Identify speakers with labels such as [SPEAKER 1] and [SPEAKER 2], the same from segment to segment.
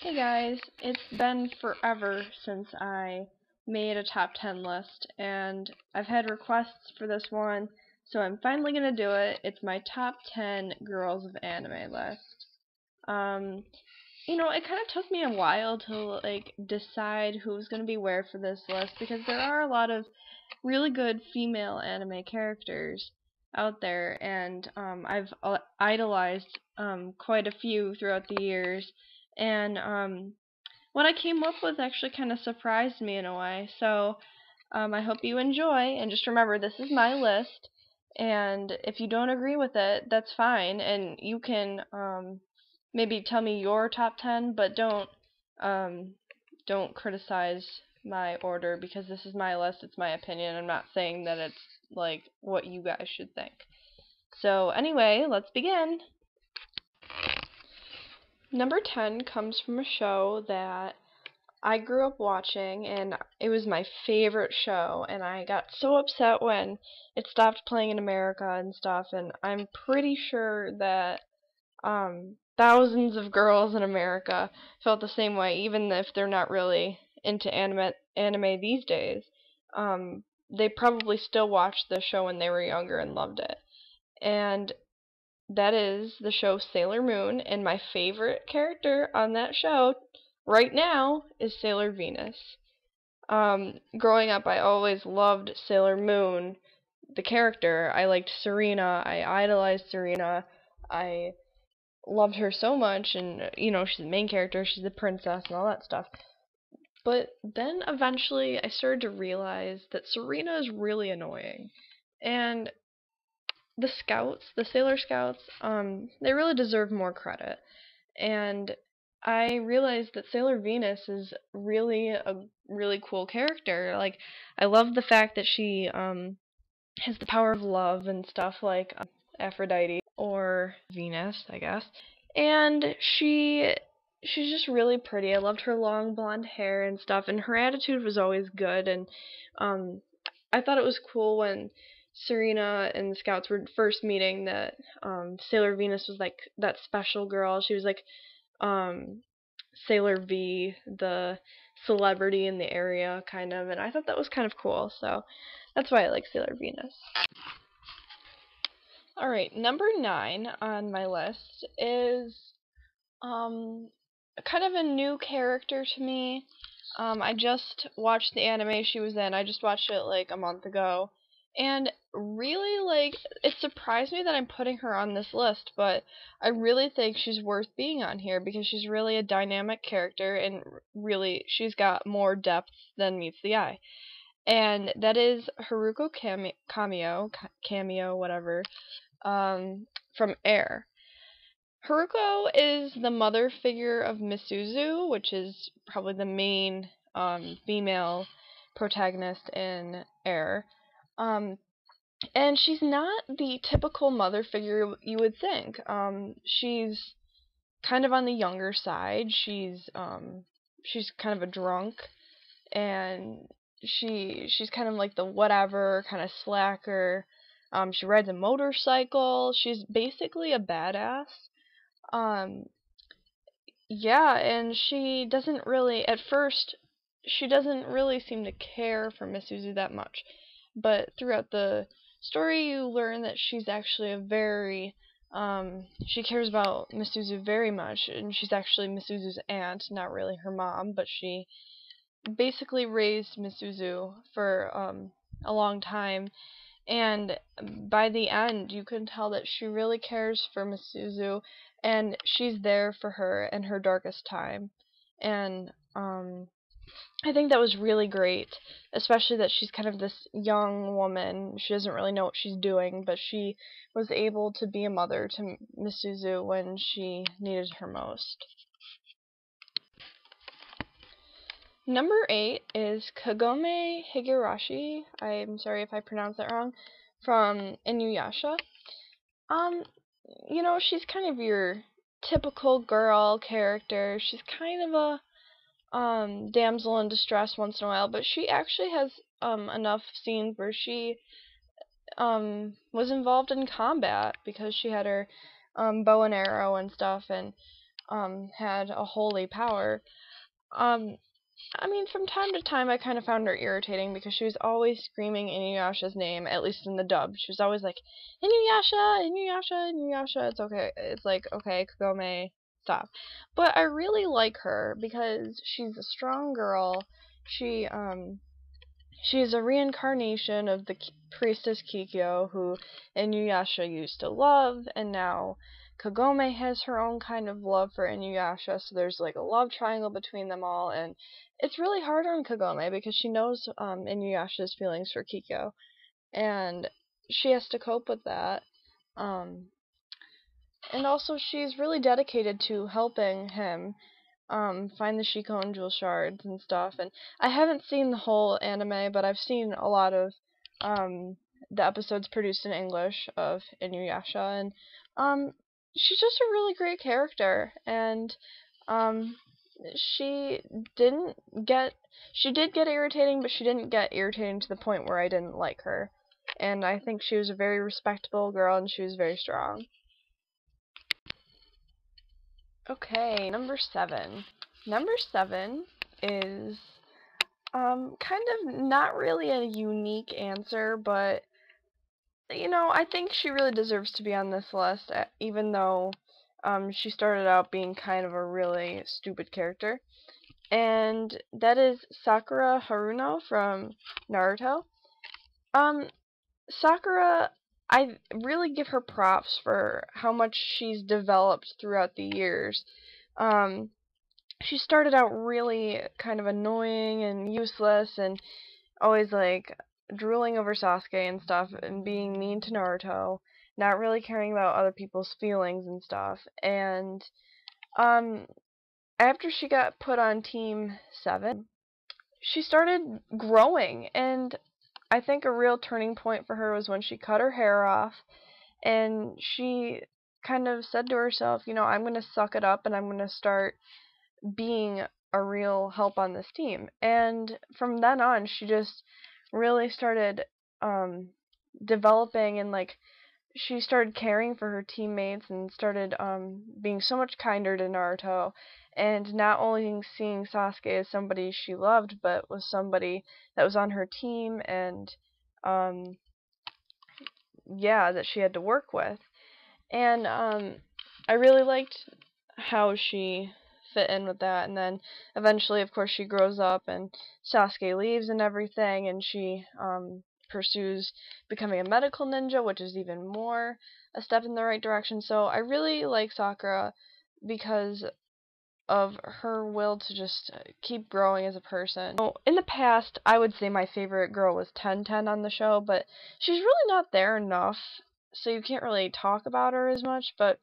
[SPEAKER 1] Hey guys, it's been forever since I made a top 10 list, and I've had requests for this one, so I'm finally gonna do it. It's my top 10 girls of anime list. Um, it kind of took me a while to decide who was gonna be where for this list because there are a lot of really good female anime characters out there, and I've idolized quite a few throughout the years, and what I came up with actually kind of surprised me in a way. So I hope you enjoy, and just remember this is my list, and if you don't agree with it, that's fine, and you can maybe tell me your top 10, but don't criticize my order because this is my list, it's my opinion. I'm not saying that it's like what you guys should think. So anyway, let's begin. Number 10 comes from a show that I grew up watching, and it was my favorite show, and I got so upset when it stopped playing in America and stuff, and I'm pretty sure that thousands of girls in America felt the same way, even if they're not really into anime these days. They probably still watched the show when they were younger and loved it. And that is the show Sailor Moon, and my favorite character on that show right now is Sailor Venus. Growing up, I always loved Sailor Moon, the character. I liked Serena. I idolized Serena. I loved her so much, and she's the main character. She's the princess and all that stuff. But then eventually, I started to realize that Serena is really annoying, and the scouts, the Sailor Scouts, they really deserve more credit. And I realized that Sailor Venus is really a really cool character. Like, I love the fact that she has the power of love and stuff like Aphrodite or Venus, I guess. And she's just really pretty. I loved her long blonde hair and stuff, and her attitude was always good. And um, I thought it was cool when Serena and the Scouts were first meeting that Sailor Venus was like that special girl. She was like um, Sailor V, the celebrity in the area, kind of, and I thought that was kind of cool. So that's why I like Sailor Venus. Alright, number 9 on my list is kind of a new character to me. I just watched the anime she was in. I just watched it like a month ago. And really, it surprised me that I'm putting her on this list, but I really think she's worth being on here because she's really a dynamic character, and really, she's got more depth than meets the eye. And that is Haruko Cameo, whatever, from Air. Haruko is the mother figure of Misuzu, which is probably the main female protagonist in Air. And she's not the typical mother figure you would think. She's kind of on the younger side. She's kind of a drunk, and she's kind of like the whatever kind of slacker. She rides a motorcycle. She's basically a badass. Um, yeah, and she doesn't really, at first, she doesn't really seem to care for Misuzu that much. But throughout the story, you learn that she's actually she cares about Misuzu very much, and she's actually Misuzu's aunt, not really her mom, but she basically raised Misuzu for a long time, and by the end you can tell that she really cares for Misuzu, and she's there for her in her darkest time. And I think that was really great, especially that she's kind of this young woman. She doesn't really know what she's doing, but she was able to be a mother to Misuzu when she needed her most. Number 8 is Kagome Higurashi. I'm sorry if I pronounced that wrong. From Inuyasha. She's kind of your typical girl character. She's kind of a damsel in distress once in a while, but she actually has enough scenes where she was involved in combat because she had her bow and arrow and stuff, and had a holy power. Um, I mean, from time to time, I kind of found her irritating because she was always screaming Inuyasha's name, at least in the dub. She was always like, Inuyasha, Inuyasha, Inuyasha. It's okay. It's like, okay, Kagome, stop. But I really like her because she's a strong girl. She, she is a reincarnation of the priestess Kikyo, who Inuyasha used to love, and now Kagome has her own kind of love for Inuyasha, so there's like a love triangle between them all, and it's really hard on Kagome because she knows Inuyasha's feelings for Kikyo, and she has to cope with that. Um, and also she's really dedicated to helping him find the Shiko and Jewel shards and stuff. And I haven't seen the whole anime, but I've seen a lot of um, the episodes produced in English of Inuyasha, and um, she's just a really great character. And um, she didn't get, she did get irritating, but she didn't get irritating to the point where I didn't like her. And I think she was a very respectable girl, and she was very strong. Okay, number 7. Number 7 is kind of not really a unique answer, but you know, I think she really deserves to be on this list, even though she started out being kind of a really stupid character. And that is Sakura Haruno from Naruto. Um, Sakura, I really give her props for how much she's developed throughout the years. Um, she started out really kind of annoying and useless and always like drooling over Sasuke and stuff and being mean to Naruto, not really caring about other people's feelings and stuff. And um after she got put on Team 7, she started growing, and I think a real turning point for her was when she cut her hair off and she kind of said to herself, you know, I'm going to suck it up and I'm going to start being a real help on this team. And from then on, she just really started um, developing, and like she started caring for her teammates and started being so much kinder to Naruto, and not only seeing Sasuke as somebody she loved, but was somebody that was on her team, and um, yeah, that she had to work with. And I really liked how she fit in with that. And then eventually, of course, she grows up and Sasuke leaves and everything, and she pursues becoming a medical ninja, which is even more a step in the right direction. So I really like Sakura because of her will to just keep growing as a person. So, in the past, I would say my favorite girl was Ten on the show, but she's really not there enough, so you can't really talk about her as much. But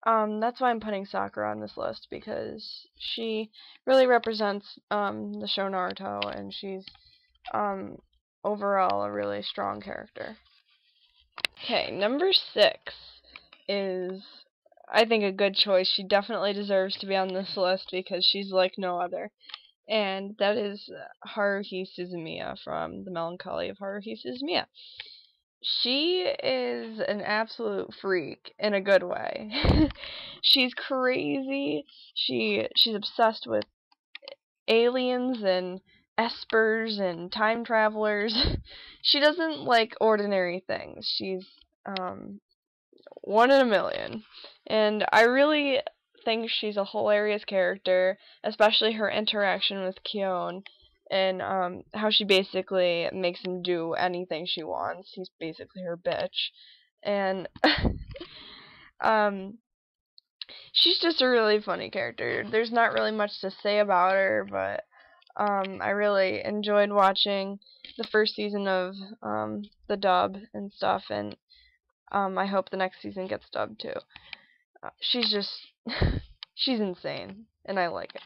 [SPEAKER 1] that's why I'm putting Sakura on this list, because she really represents the show Naruto, and she's um overall a really strong character. Okay, number 6 is, I think, a good choice. She definitely deserves to be on this list because she's like no other. And that is Haruhi Suzumiya from The Melancholy of Haruhi Suzumiya. She is an absolute freak in a good way. She's crazy. She's obsessed with aliens and espers and time travelers. She doesn't like ordinary things. She's um one in a million. And I really think she's a hilarious character, especially her interaction with Kyon, and how she basically makes him do anything she wants. He's basically her bitch. And um she's just a really funny character. There's not really much to say about her, but I really enjoyed watching the first season of the dub and stuff, and I hope the next season gets dubbed too. She's just, she's insane, and I like it.